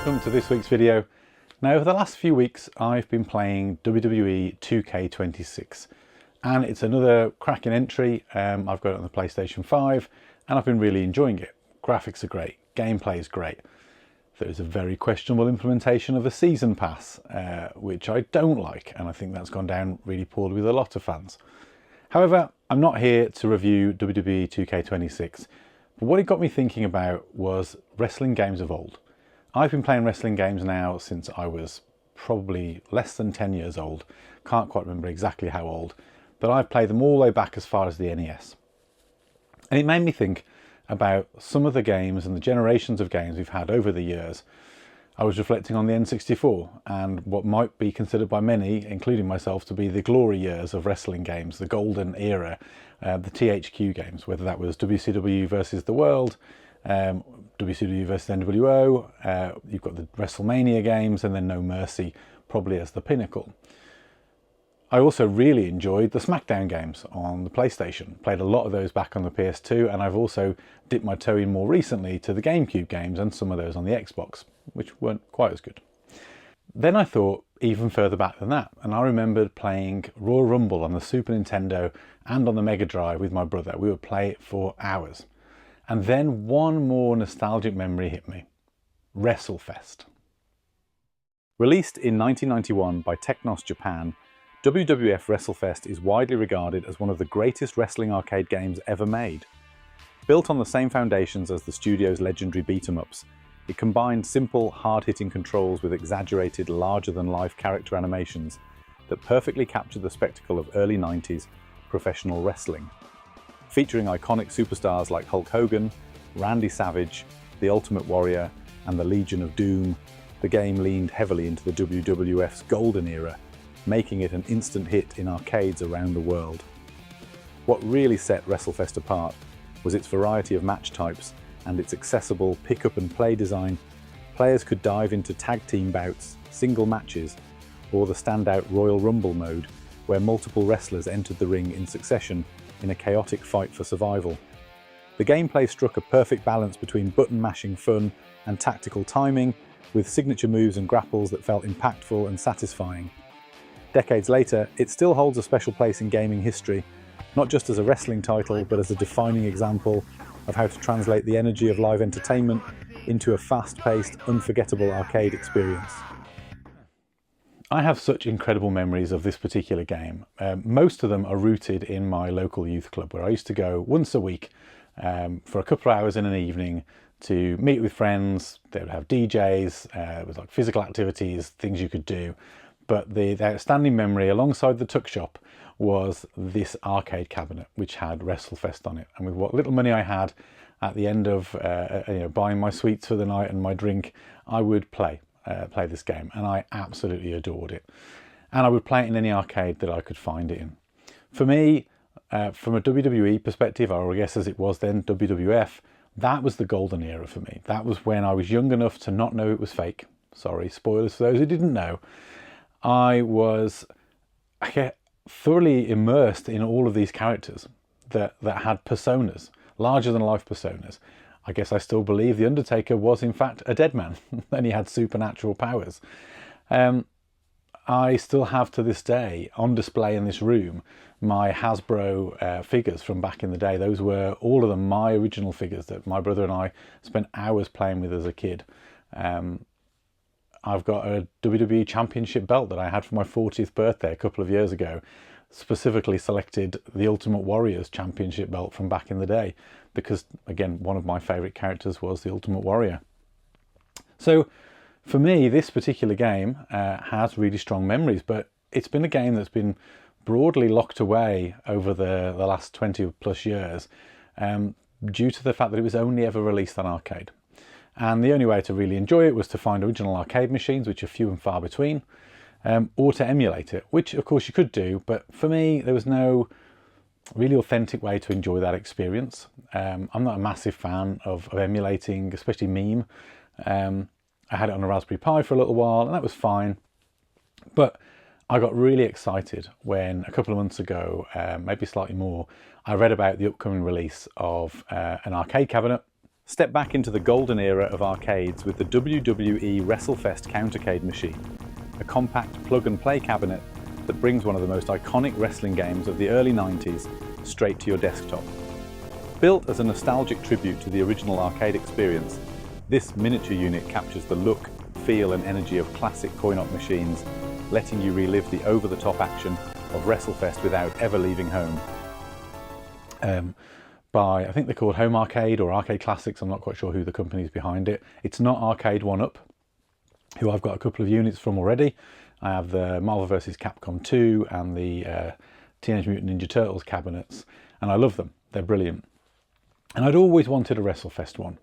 welcome to this week's video. Now, over the last few weeks I've been playing WWE 2K26 and it's another cracking entry. I've got it on the PlayStation 5 and I've been really enjoying it. Graphics are great, gameplay is great. There's a very questionable implementation of a season pass, which I don't like, and I think that's gone down really poorly with a lot of fans. However, I'm not here to review WWE 2K26, but what it got me thinking about was wrestling games of old. I've been playing wrestling games now since I was probably less than 10 years old. Can't quite remember exactly how old, but I've played them all the way back as far as the NES. And it made me think about some of the games and the generations of games we've had over the years. I was reflecting on the N64 and what might be considered by many, including myself, to be the glory years of wrestling games, the golden era, the THQ games, whether that was WCW versus the World, WCW versus NWO, you've got the WrestleMania games, and then No Mercy probably as the pinnacle. I also really enjoyed the SmackDown games on the PlayStation. Played a lot of those back on the PS2, and I've also dipped my toe in more recently to the GameCube games and some of those on the Xbox, which weren't quite as good. Then I thought even further back than that, and I remembered playing Royal Rumble on the Super Nintendo and on the Mega Drive with my brother. We would play it for hours. And then one more nostalgic memory hit me. WrestleFest. Released in 1991 by Technos Japan, WWF WrestleFest is widely regarded as one of the greatest wrestling arcade games ever made. Built on the same foundations as the studio's legendary beat-em-ups, it combined simple, hard-hitting controls with exaggerated, larger-than-life character animations that perfectly captured the spectacle of early 90s professional wrestling. Featuring iconic superstars like Hulk Hogan, Randy Savage, The Ultimate Warrior, and the Legion of Doom, the game leaned heavily into the WWF's golden era, making it an instant hit in arcades around the world. What really set WrestleFest apart was its variety of match types and its accessible pick-up-and-play design. Players could dive into tag team bouts, single matches, or the standout Royal Rumble mode, where multiple wrestlers entered the ring in succession in a chaotic fight for survival. The gameplay struck a perfect balance between button-mashing fun and tactical timing, with signature moves and grapples that felt impactful and satisfying. Decades later, it still holds a special place in gaming history, not just as a wrestling title, but as a defining example of how to translate the energy of live entertainment into a fast-paced, unforgettable arcade experience. I have such incredible memories of this particular game. Most of them are rooted in my local youth club, where I used to go once a week for a couple of hours in an evening to meet with friends. They would have DJs, it was like physical activities, things you could do. But the outstanding memory alongside the tuck shop was this arcade cabinet which had WrestleFest on it. And with what little money I had at the end of buying my sweets for the night and my drink, I would play this game, and I absolutely adored it. And I would play it in any arcade that I could find it in. For me, from a WWE perspective, or I guess as it was then, WWF, that was the golden era for me. That was when I was young enough to not know it was fake. Sorry, spoilers for those who didn't know. I was thoroughly immersed in all of these characters that had personas, larger than life personas. I guess I still believe The Undertaker was in fact a dead man and he had supernatural powers. I still have to this day on display in this room my Hasbro figures from back in the day. Those were all of them my original figures that my brother and I spent hours playing with as a kid. I've got a WWE Championship belt that I had for my 40th birthday a couple of years ago. Specifically selected the Ultimate Warrior's Championship belt from back in the day because, again, one of my favourite characters was the Ultimate Warrior. So for me, this particular game has really strong memories, but it's been a game that's been broadly locked away over the last 20 plus years due to the fact that it was only ever released on arcade. And the only way to really enjoy it was to find original arcade machines, which are few and far between, or to emulate it, which of course you could do, but for me there was no really authentic way to enjoy that experience. I'm not a massive fan of emulating, especially meme. I had it on a Raspberry Pi for a little while and that was fine, but I got really excited when a couple of months ago, maybe slightly more, I read about the upcoming release of an arcade cabinet Step back into the golden era of arcades with the WWE WrestleFest Countercade machine, a compact plug-and-play cabinet that brings one of the most iconic wrestling games of the early 90s straight to your desktop. Built as a nostalgic tribute to the original arcade experience, this miniature unit captures the look, feel and energy of classic coin-op machines, letting you relive the over-the-top action of WrestleFest without ever leaving home. By, I think they're called Home Arcade or Arcade Classics, I'm not quite sure who the company's behind it. It's not Arcade 1-Up, who I've got a couple of units from already. I have the Marvel vs. Capcom 2 and the Teenage Mutant Ninja Turtles cabinets, and I love them, they're brilliant. And I'd always wanted a WrestleFest one.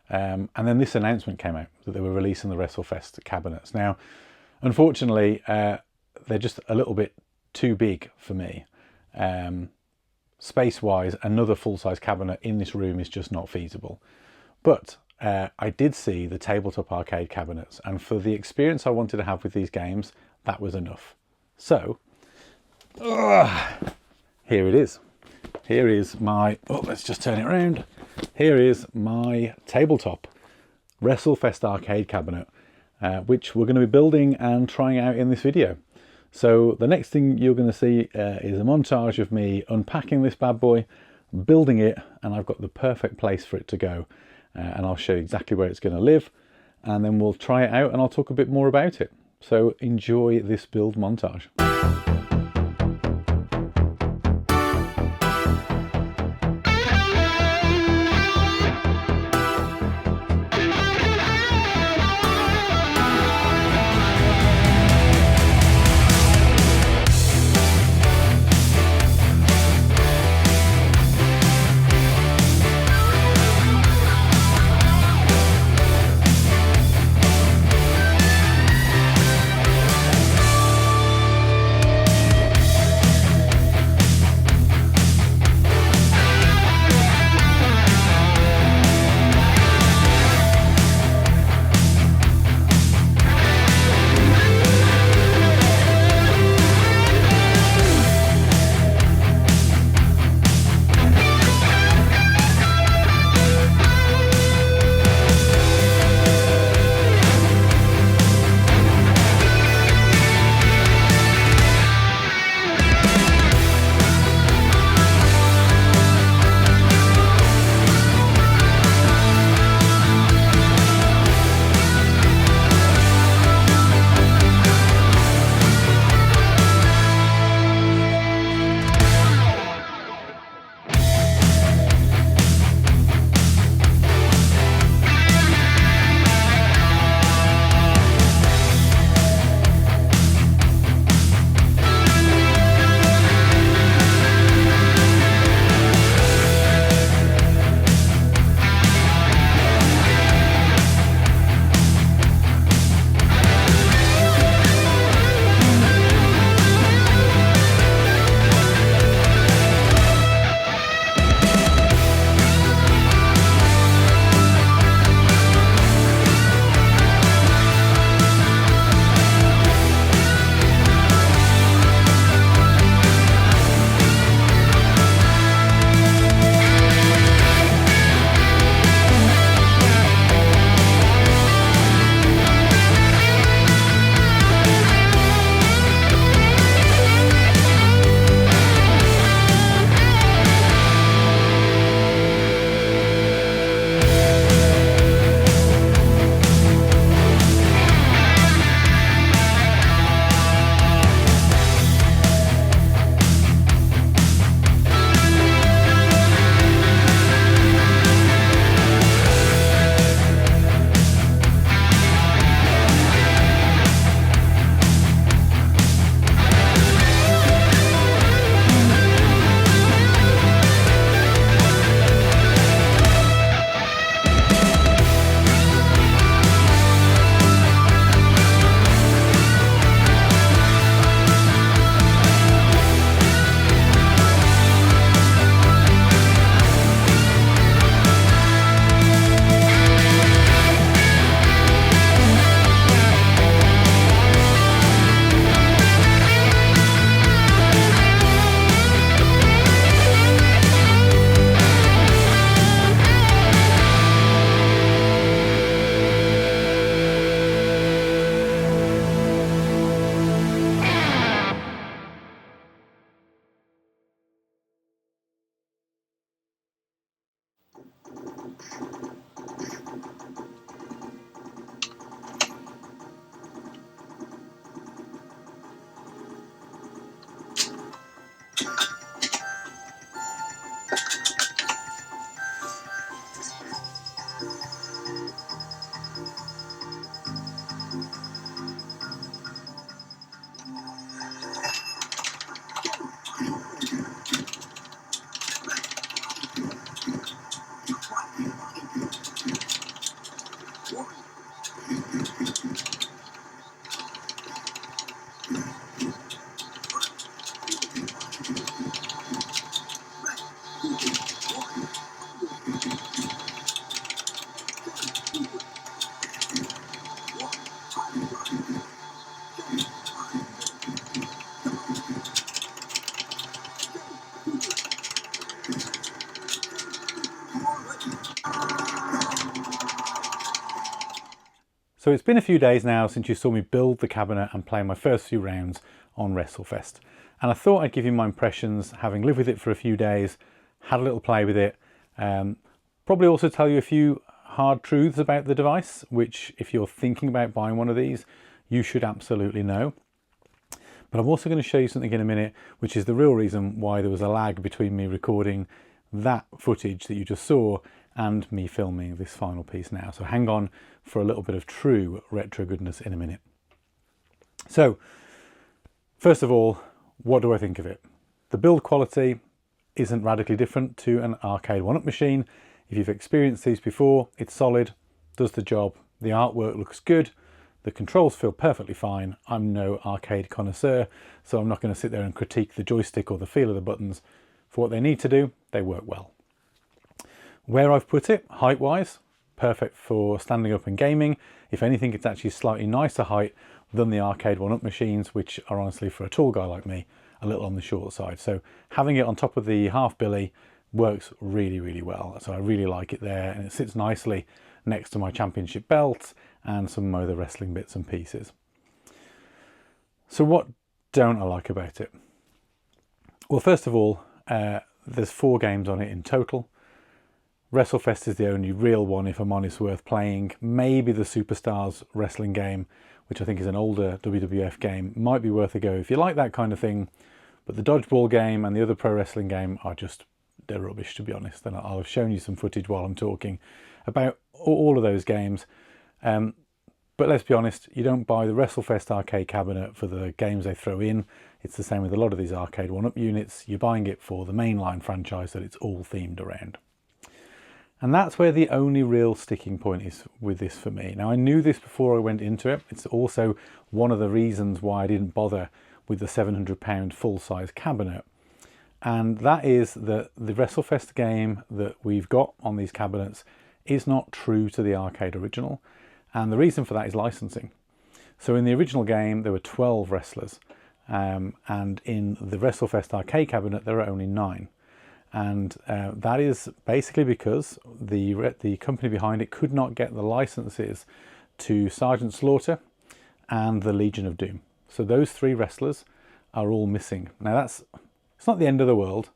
And then this announcement came out that they were releasing the WrestleFest cabinets. Now, unfortunately, they're just a little bit too big for me. Space-wise, another full-size cabinet in this room is just not feasible. But I did see the tabletop arcade cabinets, and for the experience I wanted to have with these games, that was enough. So, here it is. Here is my, let's just turn it around. Here is my tabletop WrestleFest arcade cabinet, which we're going to be building and trying out in this video. So the next thing you're going to see is a montage of me unpacking this bad boy, building it, and I've got the perfect place for it to go. And I'll show you exactly where it's going to live, and then we'll try it out and I'll talk a bit more about it. So enjoy this build montage. So it's been a few days now since you saw me build the cabinet and play my first few rounds on WrestleFest. And I thought I'd give you my impressions, having lived with it for a few days, had a little play with it. Probably also tell you a few hard truths about the device, which if you're thinking about buying one of these, you should absolutely know. But I'm also going to show you something in a minute, which is the real reason why there was a lag between me recording that footage that you just saw and me filming this final piece now. So hang on for a little bit of true retro goodness in a minute. So first of all, what do I think of it? The build quality isn't radically different to an arcade 1-up machine. If you've experienced these before, it's solid, does the job, the artwork looks good, the controls feel perfectly fine. I'm no arcade connoisseur, so I'm not going to sit there and critique the joystick or the feel of the buttons. For what they need to do, they work well. Where I've put it, height-wise, perfect for standing up and gaming. If anything, it's actually slightly nicer height than the arcade 1-up machines, which are honestly, for a tall guy like me, a little on the short side. So having it on top of the half billy works really, really well. So I really like it there, and it sits nicely next to my championship belt and some other wrestling bits and pieces. So what don't I like about it? Well, first of all, there's 4 games on it in total. WrestleFest is the only real one, if I'm honest, worth playing. Maybe the Superstars wrestling game, which I think is an older WWF game, might be worth a go if you like that kind of thing. But the dodgeball game and the other pro wrestling game are just, they're rubbish, to be honest. And I'll have shown you some footage while I'm talking about all of those games. But let's be honest, you don't buy the WrestleFest arcade cabinet for the games they throw in. It's the same with a lot of these arcade 1-up units. You're buying it for the mainline franchise that it's all themed around. And that's where the only real sticking point is with this for me. Now, I knew this before I went into it. It's also one of the reasons why I didn't bother with the £700 full-size cabinet. And that is that the WrestleFest game that we've got on these cabinets is not true to the arcade original. And the reason for that is licensing. So in the original game, there were 12 wrestlers. And in the WrestleFest arcade cabinet, there are only 9. And that is basically because the company behind it could not get the licenses to Sergeant Slaughter and the Legion of Doom. So those 3 wrestlers are all missing. Now it's not the end of the world.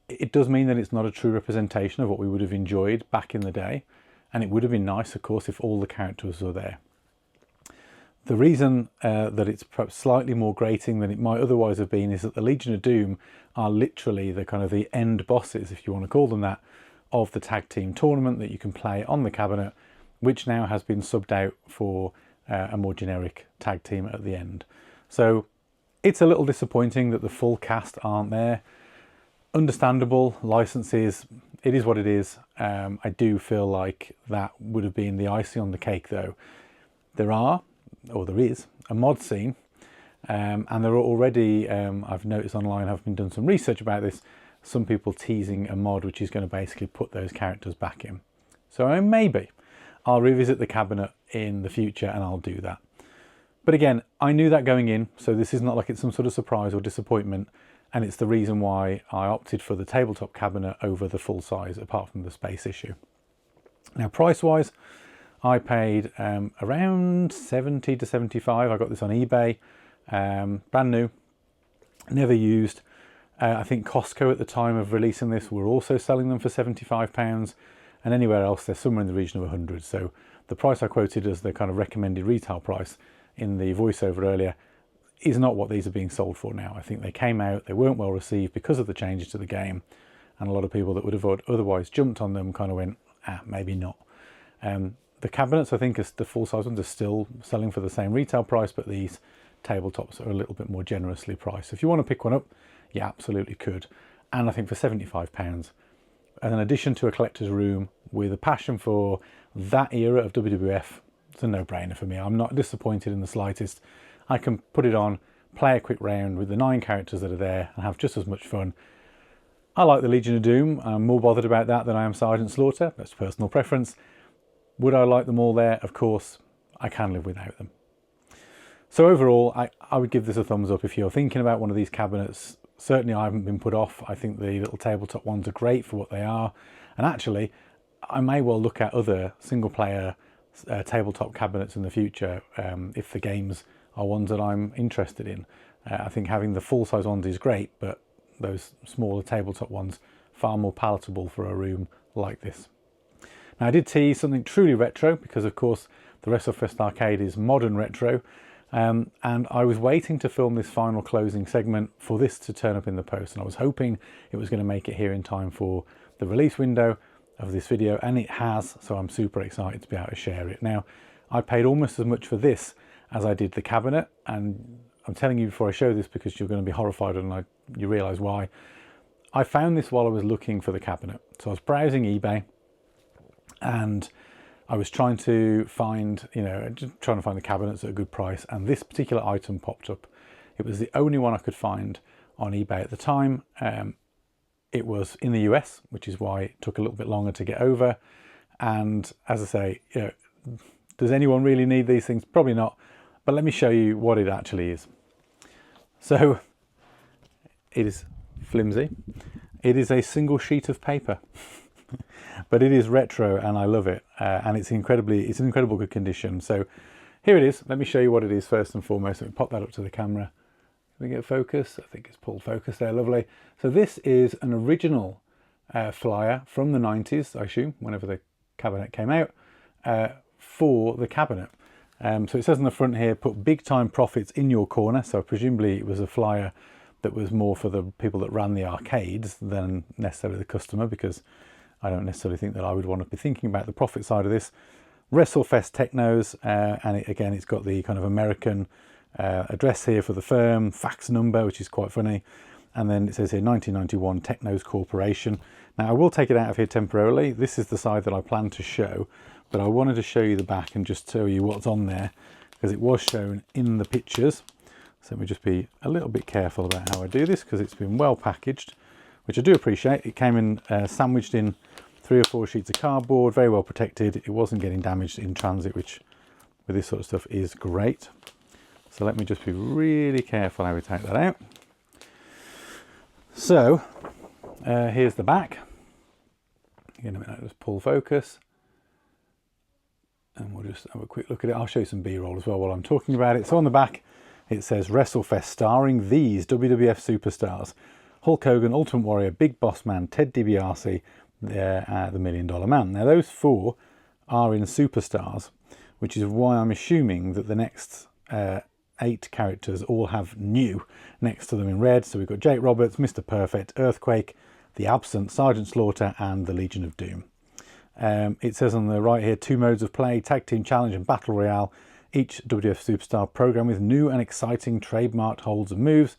It does mean that it's not a true representation of what we would have enjoyed back in the day. And it would have been nice, of course, if all the characters were there. The reason that it's perhaps slightly more grating than it might otherwise have been is that the Legion of Doom are literally the kind of the end bosses, if you want to call them that, of the tag team tournament that you can play on the cabinet, which now has been subbed out for a more generic tag team at the end. So it's a little disappointing that the full cast aren't there. Understandable, licenses, it is what it is. I do feel like that would have been the icing on the cake though. There is a mod scene, and there are already, I've noticed online, I've been done some research about this, some people teasing a mod which is going to basically put those characters back in. So maybe I'll revisit the cabinet in the future and I'll do that. But again, I knew that going in, so this is not like it's some sort of surprise or disappointment, and it's the reason why I opted for the tabletop cabinet over the full size, apart from the space issue. Now, price-wise, I paid around 70 to 75. I got this on eBay, brand new, never used. I think Costco at the time of releasing this were also selling them for £75. and anywhere else they're somewhere in the region of 100. So the price I quoted as the kind of recommended retail price in the voiceover earlier is not what these are being sold for now. I think they came out, they weren't well received because of the changes to the game, and a lot of people that would have otherwise jumped on them kind of went, maybe not. The cabinets, I think, the full-size ones are still selling for the same retail price, but these tabletops are a little bit more generously priced. If you want to pick one up, you absolutely could. And I think for £75, as an addition to a collector's room with a passion for that era of WWF, it's a no-brainer for me. I'm not disappointed in the slightest. I can put it on, play a quick round with the 9 characters that are there and have just as much fun. I like the Legion of Doom. I'm more bothered about that than I am Sergeant Slaughter. That's personal preference. Would I like them all there? Of course, I can live without them. So overall, I would give this a thumbs up if you're thinking about one of these cabinets. Certainly I haven't been put off. I think the little tabletop ones are great for what they are. And actually, I may well look at other single-player tabletop cabinets in the future if the games are ones that I'm interested in. I think having the full-size ones is great, but those smaller tabletop ones far more palatable for a room like this. Now I did tease something truly retro because of course the WrestleFest Arcade is modern retro, and I was waiting to film this final closing segment for this to turn up in the post, and I was hoping it was going to make it here in time for the release window of this video, and it has, so I'm super excited to be able to share it. Now I paid almost as much for this as I did the cabinet, and I'm telling you before I show this because you're going to be horrified and you realise why. I found this while I was looking for the cabinet. So I was browsing eBay and I was trying to find, trying to find the cabinets at a good price, and this particular item popped up. It was the only one I could find on eBay at the time. It was in the US, which is why it took a little bit longer to get over. And as I say, does anyone really need these things? Probably not. But let me show you what it actually is. So it is flimsy. It is a single sheet of paper, but it is retro and I love it. And it's in incredible good condition. So here it is. Let me show you what it is first and foremost. Let me pop that up to the camera. Can we get focus? I think it's pulled focus there. Lovely. So this is an original flyer from the 90s, I assume, whenever the cabinet came out, for the cabinet. So it says on the front here, put big time profits in your corner. So presumably it was a flyer that was more for the people that ran the arcades than necessarily the customer, because I don't necessarily think that I would want to be thinking about the profit side of this. WrestleFest Technos, and again, it's got the kind of American address here for the firm, fax number, which is quite funny. And then it says here 1991 Technos Corporation. Now I will take it out of here temporarily. This is the side that I plan to show, but I wanted to show you the back and just tell you what's on there because it was shown in the pictures. So let me just be a little bit careful about how I do this because it's been well packaged, which I do appreciate. It came in sandwiched in 3 or 4 sheets of cardboard, very well protected. It wasn't getting damaged in transit, which with this sort of stuff is great. So let me just be really careful how we take that out. So here's the back. Again, a minute, just pull focus. And we'll just have a quick look at it. I'll show you some B-roll as well while I'm talking about it. So on the back, it says WrestleFest starring these WWF superstars: Hulk Hogan, Ultimate Warrior, Big Boss Man, Ted DiBiase, the $1 Million Man. Now those 4 are in superstars, which is why I'm assuming that the next 8 characters all have new next to them in red. So we've got Jake Roberts, Mr. Perfect, Earthquake, the Absent, Sergeant Slaughter, and the Legion of Doom. It says on the right here, 2 modes of play: Tag Team Challenge and Battle Royale. Each WWF Superstar program with new and exciting trademarked holds and moves.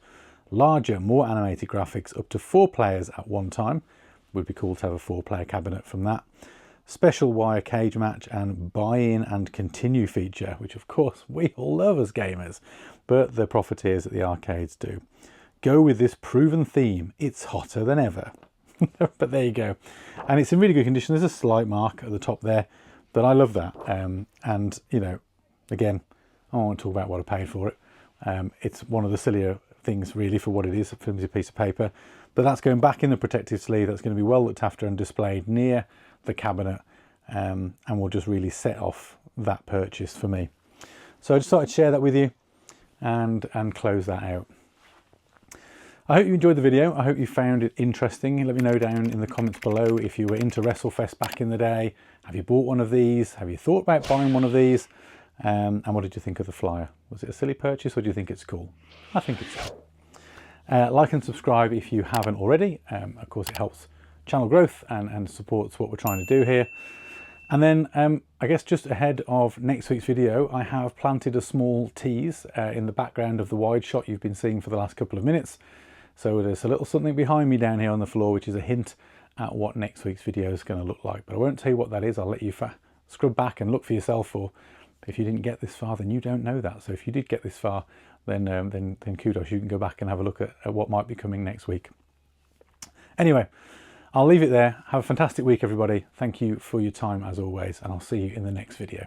Larger, more animated graphics, up to 4 players at one time. Would be cool to have a 4-player cabinet from that. Special wire cage match and buy-in and continue feature, which of course we all love as gamers, but the profiteers at the arcades do. Go with this proven theme. It's hotter than ever. But there you go. And it's in really good condition. There's a slight mark at the top there, but I love that. And, again, I don't want to talk about what I paid for it. It's one of the sillier things really for what it is, a flimsy piece of paper. But that's going back in the protective sleeve. That's going to be well looked after and displayed near the cabinet, and will just really set off that purchase for me. So I just thought I'd share that with you and close that out. I hope you enjoyed the video. I hope you found it interesting. Let me know down in the comments below if you were into WrestleFest back in the day. Have you bought one of these? Have you thought about buying one of these? And what did you think of the flyer? Was it a silly purchase or do you think it's cool? I think it's cool. Like and subscribe if you haven't already. Of course, it helps channel growth and supports what we're trying to do here. And then I guess just ahead of next week's video, I have planted a small tease in the background of the wide shot you've been seeing for the last couple of minutes. So there's a little something behind me down here on the floor, which is a hint at what next week's video is going to look like. But I won't tell you what that is. I'll let you scrub back and look for yourself, or if you didn't get this far, then you don't know that. So if you did get this far, then kudos. You can go back and have a look at what might be coming next week. Anyway, I'll leave it there. Have a fantastic week, everybody. Thank you for your time as always, and I'll see you in the next video.